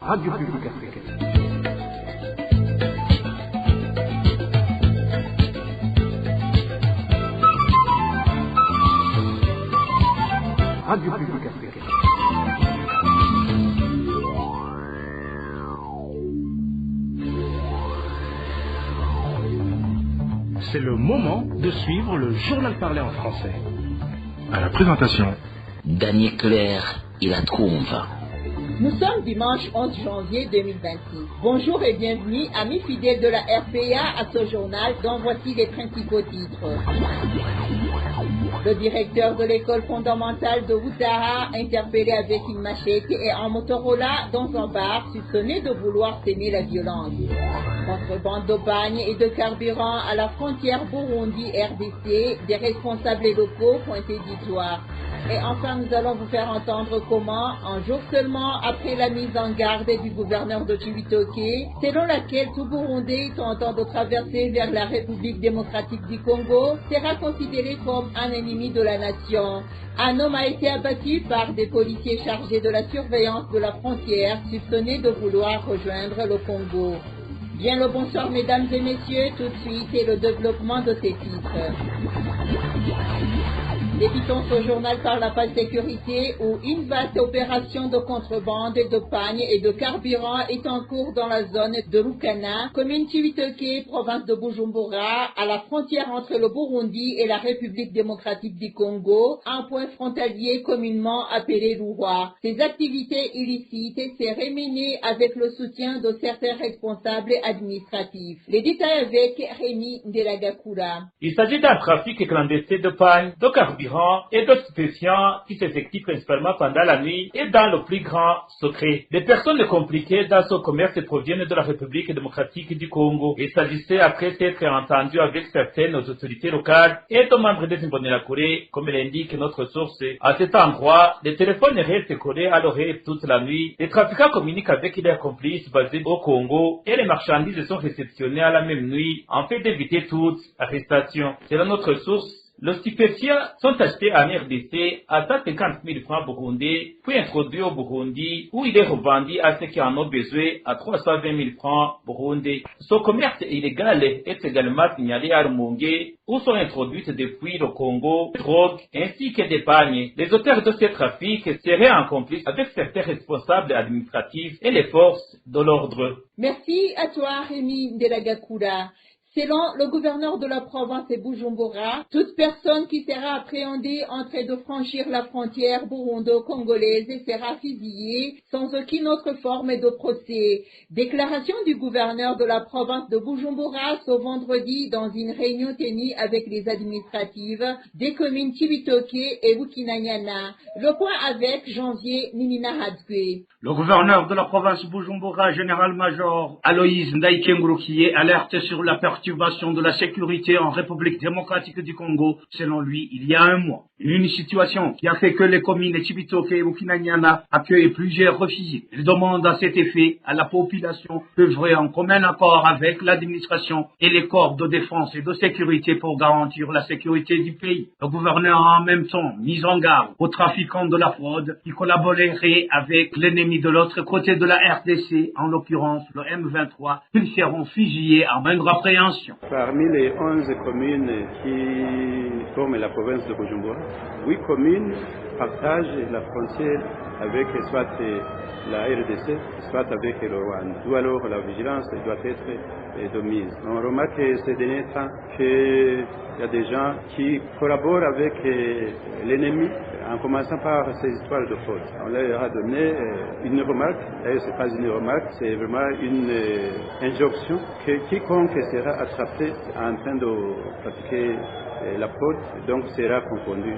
Radio Publique Africaine. Radio Publique Africaine. C'est le moment de suivre le journal parlé en français. À la présentation, Daniel Claire et la Trouve. Nous sommes dimanche 11 janvier 2026. Bonjour et bienvenue, amis fidèles de la RPA, à ce journal dont voici les principaux titres. Le directeur de l'école fondamentale de Outaha, interpellé avec une machette et un Motorola dans un bar, soupçonné de vouloir semer la violence. Contrebande de bagnes et de carburant à la frontière Burundi-RDC, des responsables locaux pointés du doigt. Et enfin, nous allons vous faire entendre comment, un jour seulement après la mise en garde du gouverneur de Cibitoke, selon laquelle tout Burundais tentant de traverser vers la République démocratique du Congo sera considéré comme un ennemi de la nation. Un homme a été abattu par des policiers chargés de la surveillance de la frontière, soupçonnés de vouloir rejoindre le Congo. Bien le bonsoir mesdames et messieurs, tout de suite et le développement de ces titres. Débutons ce journal par la page sécurité où une vaste opération de contrebande de pagnes et de carburant est en cours dans la zone de Rukana, commune Cibitoke, province de Bujumbura, à la frontière entre le Burundi et la République démocratique du Congo, un point frontalier communément appelé Lourois. Ces activités illicites seraient menées avec le soutien de certains responsables administratifs. Les détails avec Rémi Ndelagakura. Il s'agit d'un trafic clandestin de pagnes, de carburant et de stupéfiants qui s'effectue principalement pendant la nuit et dans le plus grand secret. Des personnes compliquées dans ce commerce proviennent de la République démocratique du Congo. Il s'agissait après s'être entendu avec certaines autorités locales et de membres des Imbonerakure, comme l'indique notre source. À cet endroit, les téléphones restent collés à l'oreille toute la nuit. Les trafiquants communiquent avec leurs complices basés au Congo et les marchandises sont réceptionnées à la même nuit en fait d'éviter toute arrestation. Selon notre source, les stupéfiants sont achetés en RDC à 150 000 francs burundais, puis introduits au Burundi, où il est revendu à ceux qui en ont besoin à 320 000 francs burundais. Ce commerce illégal est également signalé à Rumongue, où sont introduites depuis le Congo, drogues, ainsi que des pagnes. Les auteurs de ces trafics seraient en complice avec certains responsables administratifs et les forces de l'ordre. Merci à toi, Rémi Ndelagakura. Selon le gouverneur de la province de Bujumbura, toute personne qui sera appréhendée en train de franchir la frontière burundo-congolaise sera fusillée sans aucune autre forme de procès. Déclaration du gouverneur de la province de Bujumbura ce vendredi dans une réunion tenue avec les administratives des communes Cibitoke et Bukinanyana. Le point avec Janvier Ninina Hadzwe. Le gouverneur de la province Bujumbura, général-major Aloïse Ndaïkengurukiye, alerte sur la perturbation de la sécurité en République démocratique du Congo, selon lui, il y a un mois. Une situation qui a fait que les communes de Cibitoke et Bukinanyana accueillent plusieurs réfugiés. Il demande à cet effet à la population d'œuvrer en commun accord avec l'administration et les corps de défense et de sécurité pour garantir la sécurité du pays. Le gouverneur a en même temps mis en garde aux trafiquants de la fraude qui collaboreraient avec l'ennemi de l'autre côté de la RDC, en l'occurrence le M23, qu'ils seront fusillés à moindre appréhension. Parmi les 11 communes qui forment la province de Bujumbura, 8 communes partagent la frontière avec soit la RDC, soit avec le Rwanda. D'où alors la vigilance doit être de mise. On remarque ces derniers temps qu'il y a des gens qui collaborent avec l'ennemi, en commençant par ces histoires de fraude. On leur a donné une remarque, et ce n'est pas une remarque, c'est vraiment une injonction que quiconque sera attrapé en train de pratiquer la fraude, donc sera confondu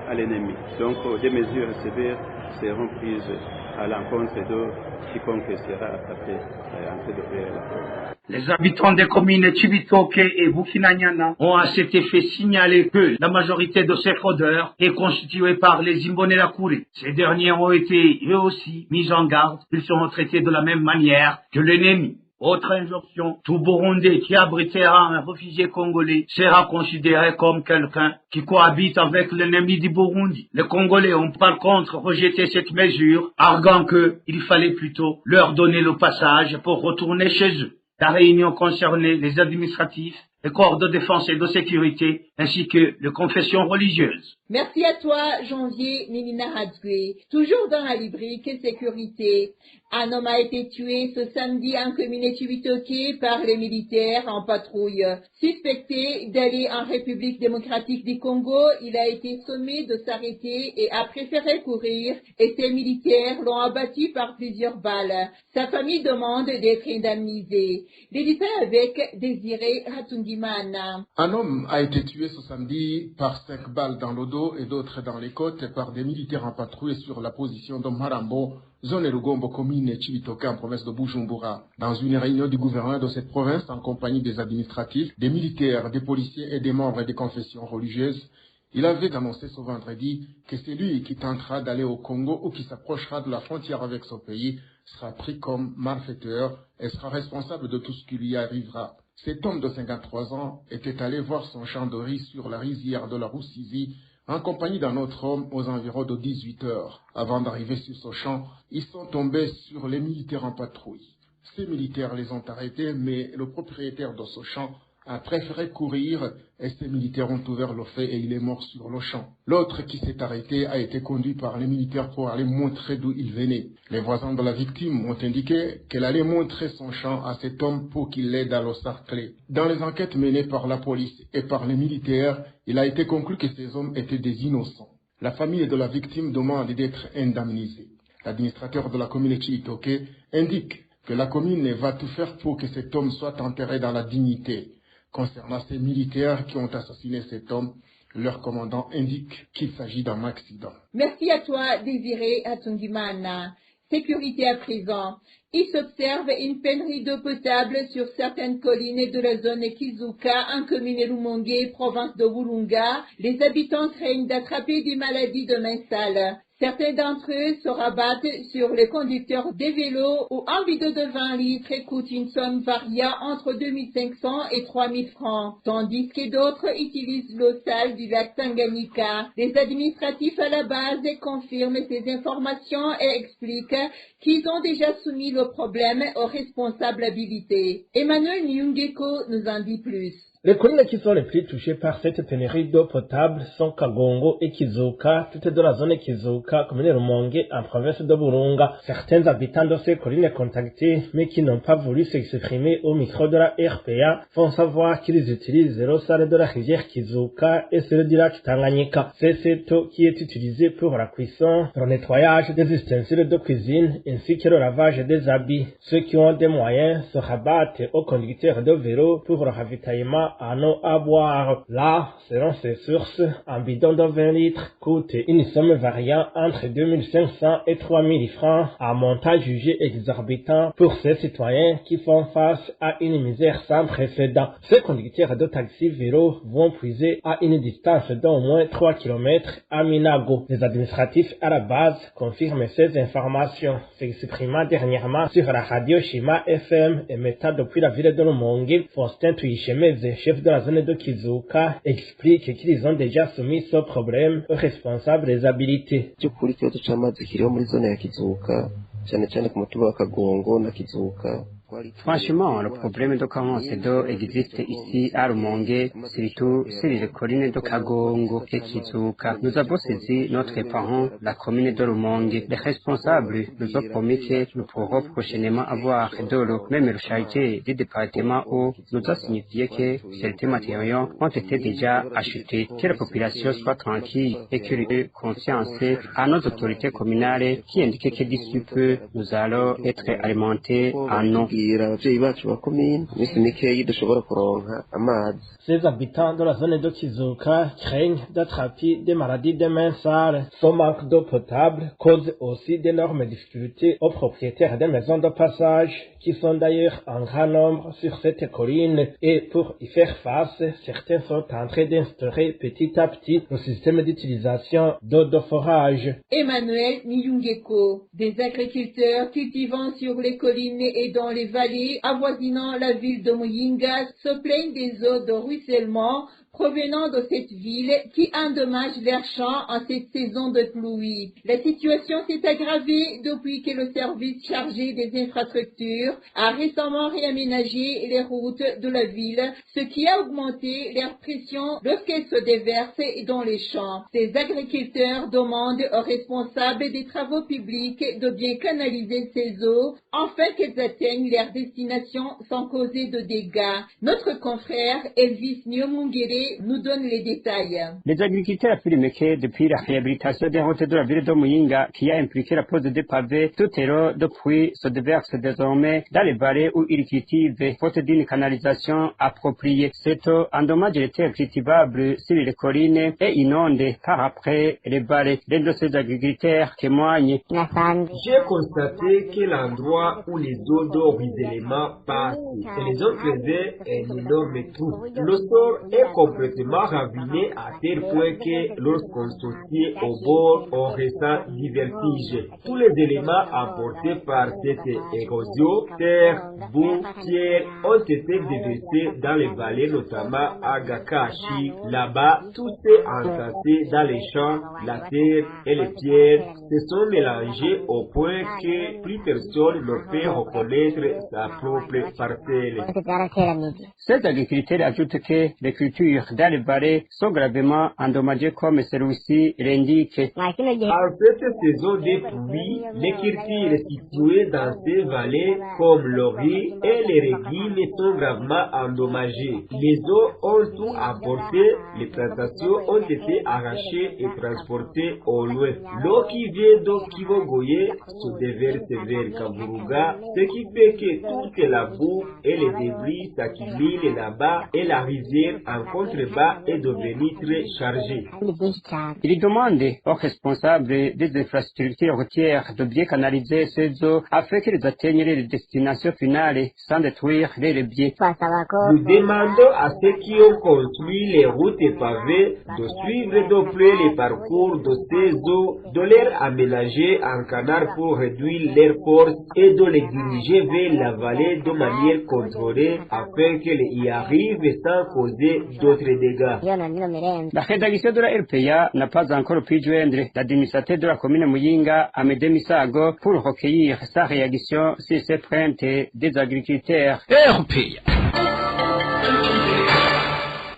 à l'ennemi. Donc des mesures sévères seront prises à l'encontre de quiconque sera attrapé en train de faire la fraude. Les habitants des communes Cibitoke et Bukinanyana ont à cet effet signalé que la majorité de ces fraudeurs est constituée par les Imbonerakure. Ces derniers ont été eux aussi mis en garde. Ils seront traités de la même manière que l'ennemi. Autre injonction, tout Burundais qui abritera un réfugié congolais sera considéré comme quelqu'un qui cohabite avec l'ennemi du Burundi. Les Congolais ont par contre rejeté cette mesure, arguant qu'il fallait plutôt leur donner le passage pour retourner chez eux. La réunion concernait les administratifs, les corps de défense et de sécurité, ainsi que les confessions religieuses. Merci à toi, Janvier Ninina Hadzwe. Toujours dans la rubrique sécurité, un homme a été tué ce samedi en commune Chibitoke par les militaires en patrouille. Suspecté d'aller en République démocratique du Congo, il a été sommé de s'arrêter et a préféré courir et ces militaires l'ont abattu par plusieurs balles. Sa famille demande d'être indemnisée. Les détails avec Désiré Hatungimana. Un homme a été tué ce samedi par 5 balles dans le dos et d'autres dans les côtes par des militaires en patrouille sur la position de Marambo, zone Rugombo, commune Chibitoke en province de Bujumbura. Dans une réunion du gouverneur de cette province en compagnie des administratifs, des militaires, des policiers et des membres des confessions religieuses, il avait annoncé ce vendredi que celui qui tentera d'aller au Congo ou qui s'approchera de la frontière avec ce pays sera pris comme malfaiteur et sera responsable de tout ce qui lui arrivera. Cet homme de 53 ans était allé voir son champ de riz sur la rizière de la Roussisi en compagnie d'un autre homme aux environs de 18 heures. Avant d'arriver sur ce champ, ils sont tombés sur les militaires en patrouille. Ces militaires les ont arrêtés, mais le propriétaire de ce champ a préféré courir et ces militaires ont ouvert le feu et il est mort sur le champ. L'autre qui s'est arrêté a été conduit par les militaires pour aller montrer d'où il venait. Les voisins de la victime ont indiqué qu'elle allait montrer son champ à cet homme pour qu'il l'aide à le sarcler. Dans les enquêtes menées par la police et par les militaires, il a été conclu que ces hommes étaient des innocents. La famille de la victime demande d'être indemnisée. L'administrateur de la commune Chibitoke indique que la commune va tout faire pour que cet homme soit enterré dans la dignité. Concernant ces militaires qui ont assassiné cet homme, leur commandant indique qu'il s'agit d'un accident. Merci à toi, Désiré Hatungimana. Sécurité à présent. Il s'observe une pénurie d'eau potable sur certaines collines de la zone Kizuka, en commune Rumonge, province de Burunga. Les habitants craignent d'attraper des maladies de main sale. Certains d'entre eux se rabattent sur les conducteurs des vélos où un bidon de 20 litres coûte une somme variant entre 2500 et 3000 francs, tandis que d'autres utilisent l'eau sale du lac Tanganyika. Les administratifs à la base confirment ces informations et expliquent qu'ils ont déjà soumis le problème aux responsabilités. Emmanuel Nyungeko nous en dit plus. Les collines qui sont les plus touchées par cette pénurie d'eau potable sont Kagongo et Kizuka, toutes de la zone Kizuka, commune Rumonge, en province de Burunga. Certains habitants de ces collines contactés, mais qui n'ont pas voulu s'exprimer au micro de la RPA, font savoir qu'ils utilisent l'eau sale de la rivière Kizuka et celle du lac Tanganyika. C'est cette eau qui est utilisée pour la cuisson, le nettoyage des ustensiles de cuisine, ainsi que le lavage des habits. Ceux qui ont des moyens se rabattent aux conducteurs de vélo pour le ravitaillement en eau à boire. Là, selon ces sources, un bidon de 20 litres coûte une somme variant entre 2500 et 3000 francs, un montant jugé exorbitant pour ces citoyens qui font face à une misère sans précédent. Ces conducteurs de taxi vélo vont puiser à une distance d'au moins 3 km à Minago. Les administratifs à la base confirment ces informations, s'exprimant dernièrement sur la radio Shima FM émettant depuis la ville de Rumonge. Faustin Tuyishemeze, chef de la zone de Kizuka, explique qu'ils ont déjà soumis ce problème aux responsables des habilités. Franchement, le problème de carence d'eau existe ici à Rumonge, surtout sur les collines de Kagongo et Kizuka. Nous avons saisi notre parent, la commune de Rumonge. Les responsables nous ont promis que nous pourrons prochainement avoir de l'eau. Même le chargé du département eau nous a signifié que certains matériaux ont été déjà achetés. Que la population soit tranquille et que ait conscience à nos autorités communales qui indiquent que d'ici peu, nous allons être alimentés en eau. Ces habitants de la zone de Kizuka craignent d'attraper des maladies de main sale. Ce manque d'eau potable cause aussi d'énormes difficultés aux propriétaires des maisons de passage, qui sont d'ailleurs en grand nombre sur cette colline. Et pour y faire face, certains sont en train d'instaurer petit à petit le système d'utilisation d'eau de forage. Emmanuel Nyungeko, des agriculteurs cultivant sur les collines et dans les vallées avoisinant la ville de Muyinga se plaignent des eaux de ruissellement provenant de cette ville qui endommage leurs champs en cette saison de pluie. La situation s'est aggravée depuis que le service chargé des infrastructures a récemment réaménagé les routes de la ville, ce qui a augmenté leur pression lorsqu'elles se déversent dans les champs. Ces agriculteurs demandent aux responsables des travaux publics de bien canaliser ces eaux afin qu'elles atteignent leur destination sans causer de dégâts. Notre confrère Elvis Nyomungere nous donne les détails. Les agriculteurs affirment que depuis la réhabilitation des routes de la ville de Muyinga, qui a impliqué la pose de pavés, toute l'eau de pluie se déverse désormais dans les vallées où ils cultivent, faute d'une canalisation appropriée. Cette eau endommage les terres cultivables sur les collines et inonde par après les vallées. L'un de ces agriculteurs témoigne. J'ai constaté que l'endroit où les eaux de ruissellement passent, et les eaux faisaient un énorme trou. Le sol est complètement raviné à tel point que lorsqu'on s'assied au bord, on ressent du vertige. Tous les éléments apportés par cette érosion, terre, boue, pierre, ont été déversés dans les vallées, notamment à Gakashi. Là-bas, tout est entassé dans les champs, la terre et les pierres se sont mélangés au point que plus personne ne peut reconnaître sa propre parcelle. Ces agriculteurs ajoutent que les cultures dans les vallées sont gravement endommagées comme celui-ci l'indique. En cette saison de pluie, les cultures situées dans ces vallées comme le riz et les légumes sont gravement endommagées. Les eaux ont tout apporté, les plantations ont été arrachées et transportées au loin. L'eau qui vient de Kivogoye se déverse vers Kaburuga, ce qui fait que toute la boue et les débris s'accumulent là-bas et la rivière en contrebas est devenue très chargée. Il demande aux responsables des infrastructures routières de bien canaliser ces eaux afin qu'elles atteignent les destinations finales sans détruire les biens. Nous demandons à ceux qui ont construit les routes pavées de suivre de près les parcours de ces eaux, de les aménager en canal pour réduire leur force et de les diriger vers la vallée de manière contrôlée afin qu'elles y arrivent sans causer d'autres dégâts. La rédaction de la RPA n'a pas encore pu joindre l'administrateur de la commune Muyinga, Amédée Misago, pour recueillir sa réaction sur ces plaintes des agriculteurs. RPA.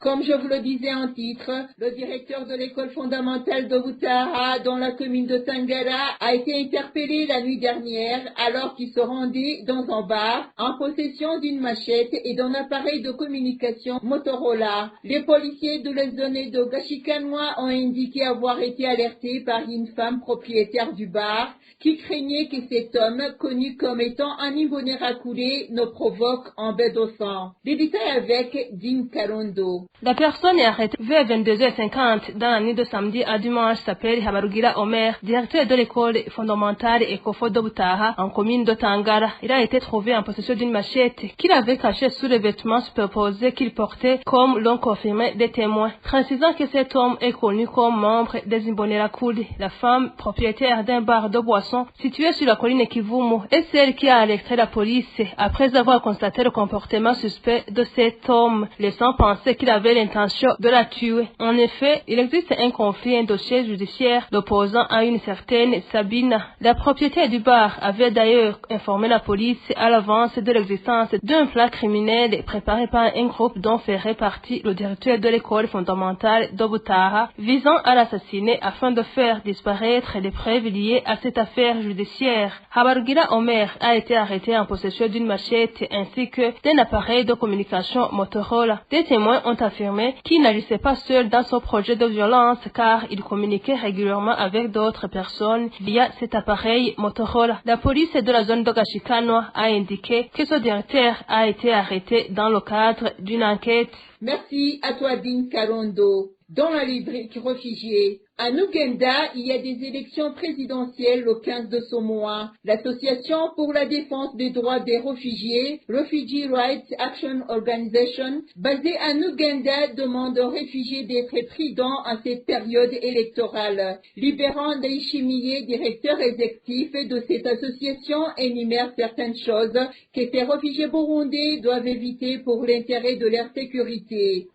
Comme je vous le disais en titre, le directeur de l'école fondamentale de Butaha, dans la commune de Tangara, a été interpellé la nuit dernière alors qu'il se rendait dans un bar en possession d'une machette et d'un appareil de communication Motorola. Les policiers de la zone de Gashikanwa ont indiqué avoir été alertés par une femme propriétaire du bar qui craignait que cet homme, connu comme étant un Imbonerakure, ne provoque un bain de sang. Les détails avec Dean Karondo. La personne est arrêtée vers 22h50 dans la nuit de samedi à dimanche s'appelle Habarugira Omer, directeur de l'école fondamentale Ekofo de Butaha en commune de Tangara. Il a été trouvé en possession d'une machette qu'il avait cachée sous les vêtements superposés qu'il portait, comme l'ont confirmé des témoins, précisant que cet homme est connu comme membre des Imbonerakure. La femme propriétaire d'un bar de boissons situé sur la colline Kivumu est celle qui a alerté la police après avoir constaté le comportement suspect de cet homme, laissant penser qu'il avait l'intention de la tuer. En effet, il existe un conflit, un dossier judiciaire l'opposant à une certaine Sabina. La propriétaire du bar avait d'ailleurs informé la police à l'avance de l'existence d'un plat criminel préparé par un groupe dont ferait partie le directeur de l'école fondamentale d'Obutaha, visant à l'assassiner afin de faire disparaître les preuves liées à cette affaire judiciaire. Habarugira Omer a été arrêté en possession d'une machette ainsi que d'un appareil de communication Motorola. Des témoins ont affirmé qu'il n'agissait pas seul dans son projet de violence car il communiquait régulièrement avec d'autres personnes via cet appareil Motorola. La police de la zone de Gashikanwa a indiqué que ce directeur a été arrêté dans le cadre d'une enquête. Merci à toi, Dean Karondo. Dans la rubrique réfugiés, En Ouganda, il y a des élections présidentielles le 15 de ce mois. L'Association pour la défense des droits des réfugiés, Refugee Rights Action Organization, basée en Ouganda, demande aux réfugiés d'être prudents en cette période électorale. Libérant Daishimiye, directeur exécutif de cette association, énumère certaines choses que ces réfugiés burundais doivent éviter pour l'intérêt de leur sécurité.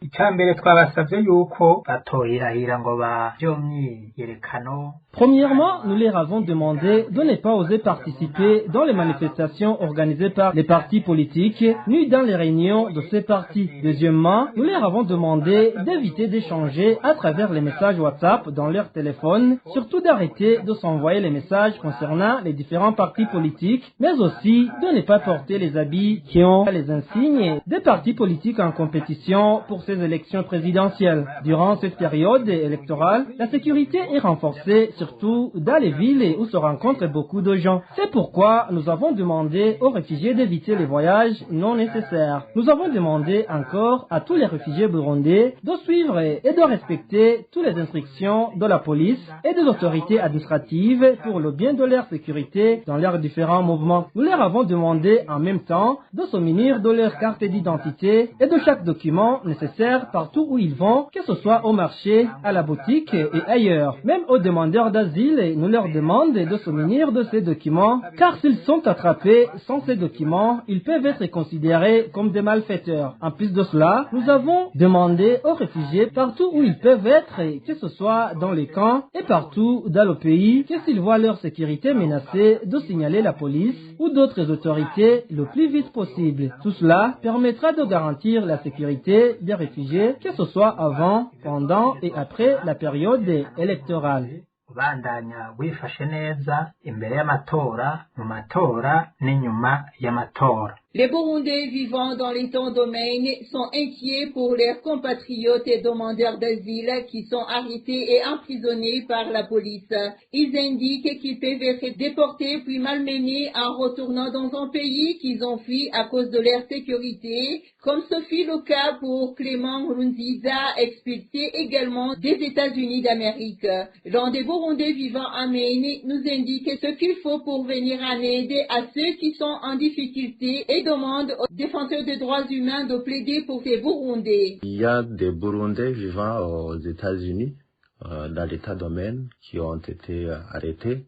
Premièrement, nous leur avons demandé de ne pas oser participer dans les manifestations organisées par les partis politiques, ni dans les réunions de ces partis. Deuxièmement, nous leur avons demandé d'éviter d'échanger à travers les messages WhatsApp dans leur téléphone, surtout d'arrêter de s'envoyer les messages concernant les différents partis politiques, mais aussi de ne pas porter les habits qui ont les insignes des partis politiques en compétition pour ces élections présidentielles. Durant cette période électorale, la sécurité est renforcée, surtout dans les villes où se rencontrent beaucoup de gens. C'est pourquoi nous avons demandé aux réfugiés d'éviter les voyages non nécessaires. Nous avons demandé encore à tous les réfugiés burundais de suivre et de respecter toutes les instructions de la police et des autorités administratives pour le bien de leur sécurité dans leurs différents mouvements. Nous leur avons demandé en même temps de se munir de leur carte d'identité et de chaque document nécessaire partout où ils vont, que ce soit au marché, à la boutique et ailleurs. Même aux demandeurs d'asile, nous leur demandons de se munir de ces documents, car s'ils sont attrapés sans ces documents, ils peuvent être considérés comme des malfaiteurs. En plus de cela, nous avons demandé aux réfugiés partout où ils peuvent être, que ce soit dans les camps et partout dans le pays, que s'ils voient leur sécurité menacée, de signaler la police ou d'autres autorités le plus vite possible. Tout cela permettra de garantir la sécurité des réfugiés, que ce soit avant, pendant et après la période électorale. Bandanya wifashe neza imbere y'amatora, mu matora n'inyuma y'amatora. Les Burundais vivant dans les temps domaines sont inquiets pour leurs compatriotes et demandeurs d'asile qui sont arrêtés et emprisonnés par la police. Ils indiquent qu'ils peuvent être déportés puis malmenés en retournant dans un pays qu'ils ont fui à cause de leur sécurité, comme ce fut le cas pour Clément Nkurunziza, expulsé également des États-Unis d'Amérique. L'un des Burundais vivant en Maine nous indique ce qu'il faut pour venir en aide à ceux qui sont en difficulté et demande aux défenseurs des droits humains de plaider pour ces Burundais. Il y a des Burundais vivant aux États-Unis, dans l'état domaine, qui ont été arrêtés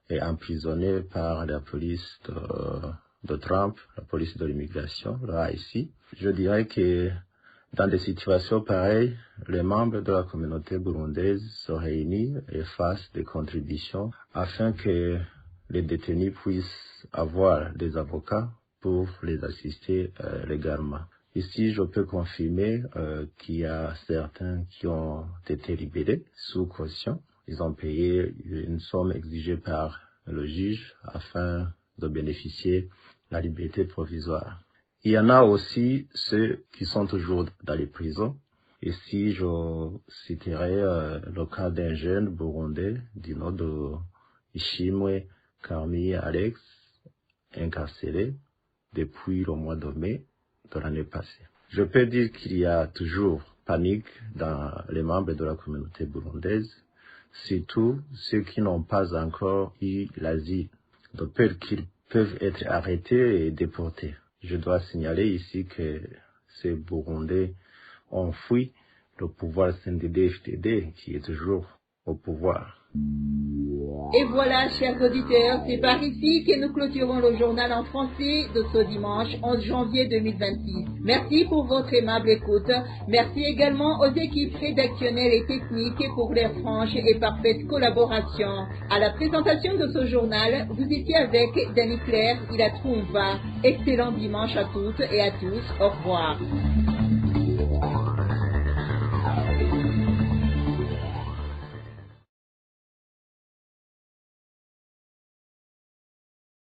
et emprisonnés par la police de Trump, la police de l'immigration, le ICE. Je dirais que dans des situations pareilles, les membres de la communauté burundaise se réunissent et fassent des contributions afin que les détenus puissent avoir des avocats pour les assister légalement. Ici, je peux confirmer qu'il y a certains qui ont été libérés sous caution. Ils ont payé une somme exigée par le juge afin de bénéficier de la liberté provisoire. Il y en a aussi ceux qui sont toujours dans les prisons. Ici, je citerai le cas d'un jeune burundais du nom de Ishimwe Karmi Alex, incarcéré depuis le mois de mai de l'année passée. Je peux dire qu'il y a toujours panique dans les membres de la communauté burundaise, surtout ceux qui n'ont pas encore eu l'asile, de peur qu'ils peuvent être arrêtés et déportés. Je dois signaler ici que ces Burundais ont fui le pouvoir CNDD-FDD qui est toujours au pouvoir. Et voilà, chers auditeurs, c'est par ici que nous clôturons le journal en français de ce dimanche 11 janvier 2026. Merci pour votre aimable écoute. Merci également aux équipes rédactionnelles et techniques pour leur franche et parfaite collaboration. À la présentation de ce journal, vous étiez avec Dani Claire, il a trouvé. Excellent dimanche à toutes et à tous. Au revoir.